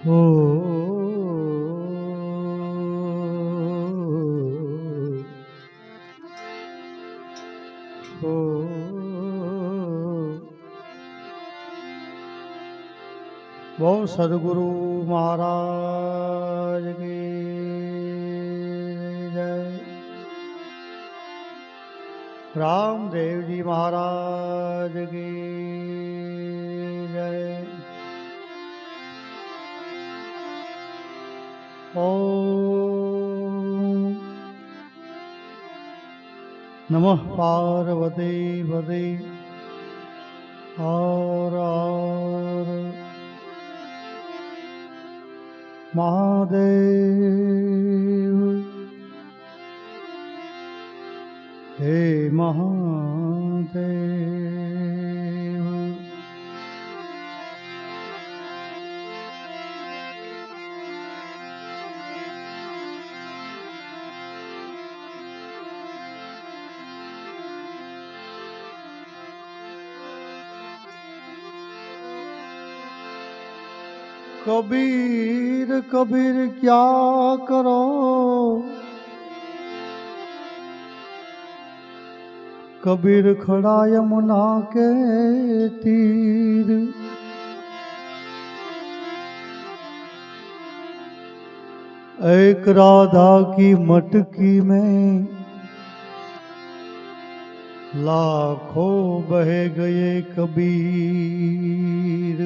ओ ओ वो सदगुरु महाराज की जय। रामदेव जी महाराज की जय। ओम नमः पार्वती पते हर हर महादेव। हे महादेव। कबीर कबीर क्या करो, कबीर खड़ा यमुना के तीर। एक राधा की मटकी में लाखों बह गए कबीर।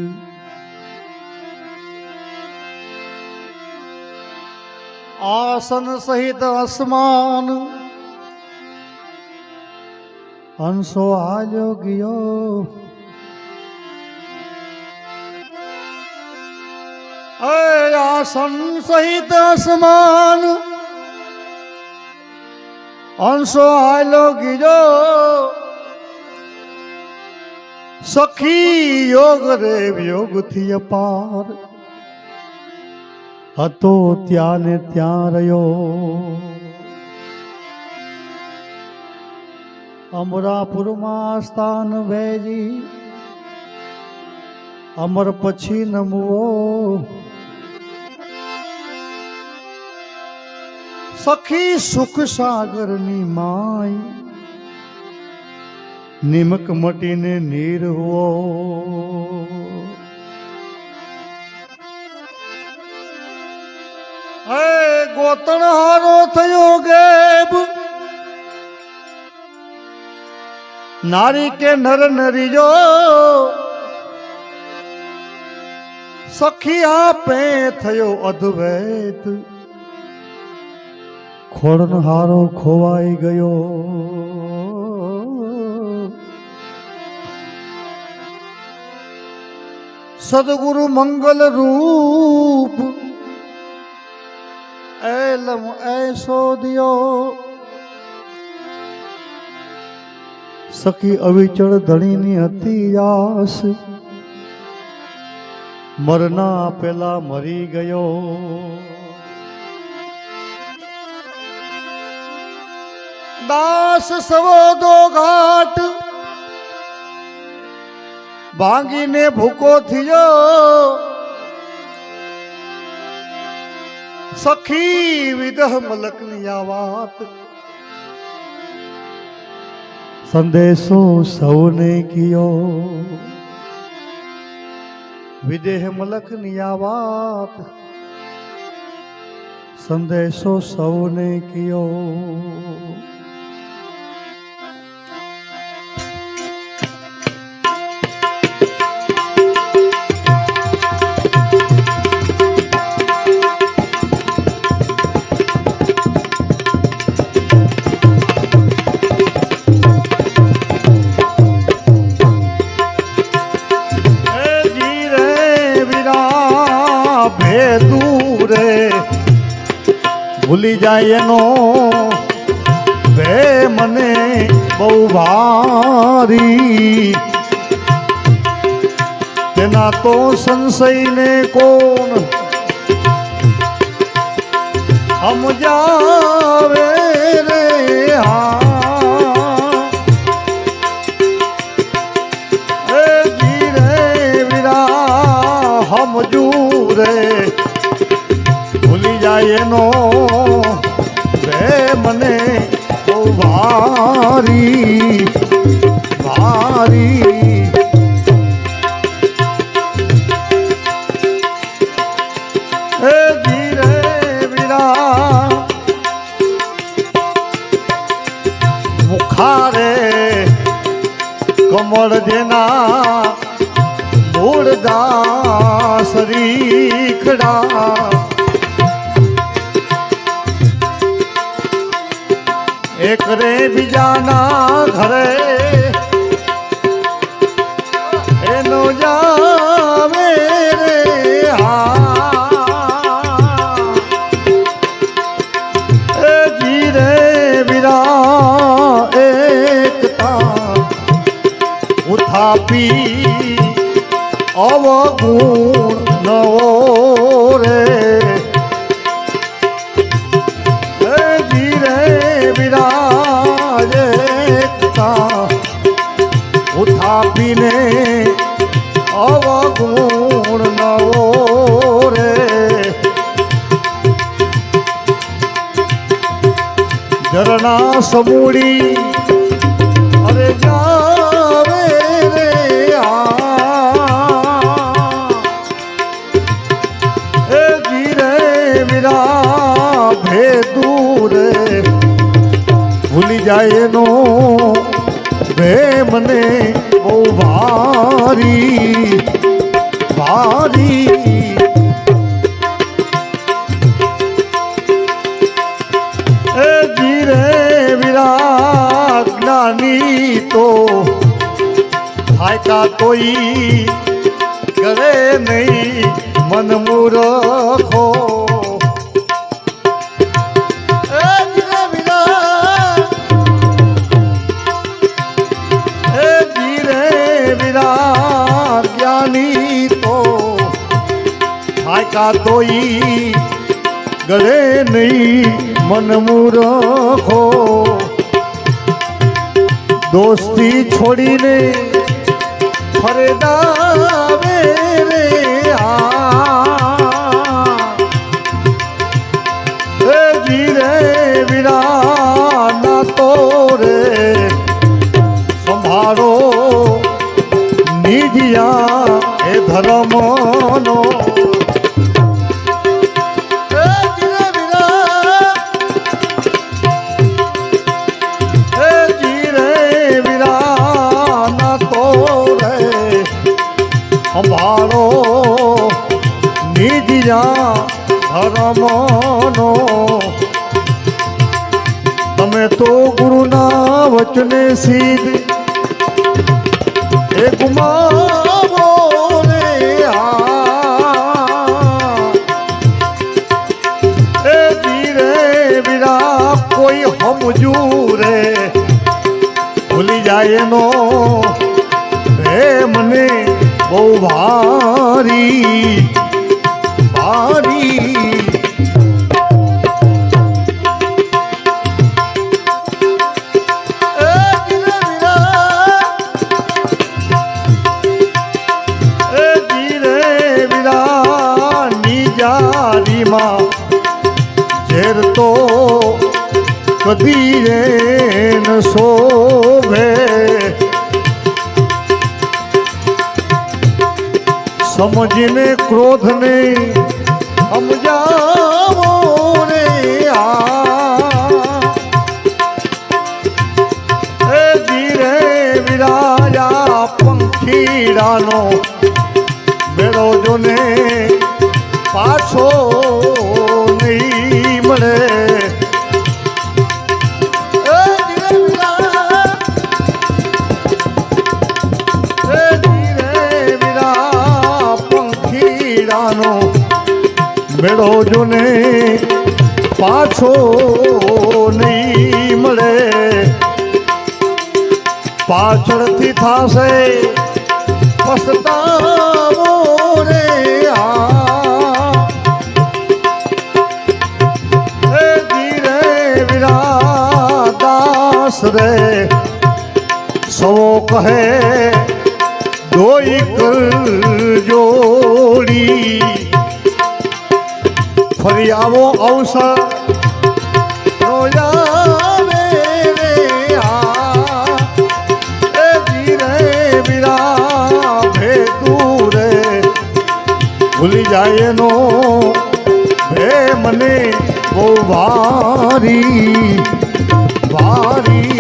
आसन सहित आसमान हंसो हाल्यो गयो। आसन सहित आसमान हंसो हाल्यो गयो। सखी योग रे योग थी अपार હતો ત્યાં ને ત્યાં રહ્યો। અમરાપુરમાં સ્થાન ભેજી અમર પછી નમવો। સખી સુખ સાગરની માય નિમક મટીને નીર હુઓ। ગોતણ હારો થયો ગેબ નારી કે નર નરીજો। સખી આપે થયો અદ્વૈત ખોડન હારો ખોવાઈ ગયો। સદગુરુ મંગલ રૂપ એલમ ऐसो दियो। सखी अविचल धણીની હતી આસ મરના પેલા મરી ગયો। દાસ સવો દો ઘાટ ભાંગીને ભૂકો થયો। સખી વિદહ મલકની આ વાત સંદેશો સૌને કિયો। વિદેહ મલકની આ વાત સંદેશો સૌને કિયો। ભૂલી જાય એનો ભે મને બહુ ભારી। તેના તો સંશયને કોણ સમજાવે રે। હા જી રે વીરા સમજુ રે। એનો બે મને બહુ ભારી ભારી એ ધીરે વીરા મુખારે કમળ જેના મૂળદાસ રીખડા એક રે બીજાના ઘરે એનો જાવે રે એ જીરે વીરા એકતા ઉથાપી અવગુણ નવો રે ધીરે વિરાજ એકતા ઉથાપીને અવગુણ નવો રે ઝરણા સમૂડી અરે જાવે રે ભેદું રે ભૂલી જાય એનો ભે મને બહુ ભારી ભારી એ જીરે વિરા જ્ઞાની તો થાય કા તોઈ કરે નહીં મન મૂરખો જ્ઞાની તો થાય કા તોઈ ગળે નહીં મન મૂરખો દોસ્તી છોડીને ફરેદાવે રે જીરે વીરા ના તો રે સંભાળો નિધિયા એ ધર્મનો સંભાળો નિધિયા ધર્મનો તમે તો ગુરુના વચને સિદ્ધ એ ગુમાવો રે એ ધીરે વીરા કોઈ સમજુ રે ભૂલી જાય એનો રે મને બહુ ભારી ભારી ઝેર તો કદી રે ન શોભે સમજીને ક્રોધને સમજાવો રે એ ધીરે વિરાયા પંખીડાનો મેળો જોને પાછો નહીં મળે પંખીડાનો મેળો જોને પાછો નહીં મળે પાછળથી થાશે પસ્તાવો રે રે સૌ કહે દોઈ કર જોડી ફરી આવો અવસર રોયાવે રે આ એ ધીરે વીરા ભેતું રે ભૂલી જાય એનો ભે મને બહુ ભારી ભારી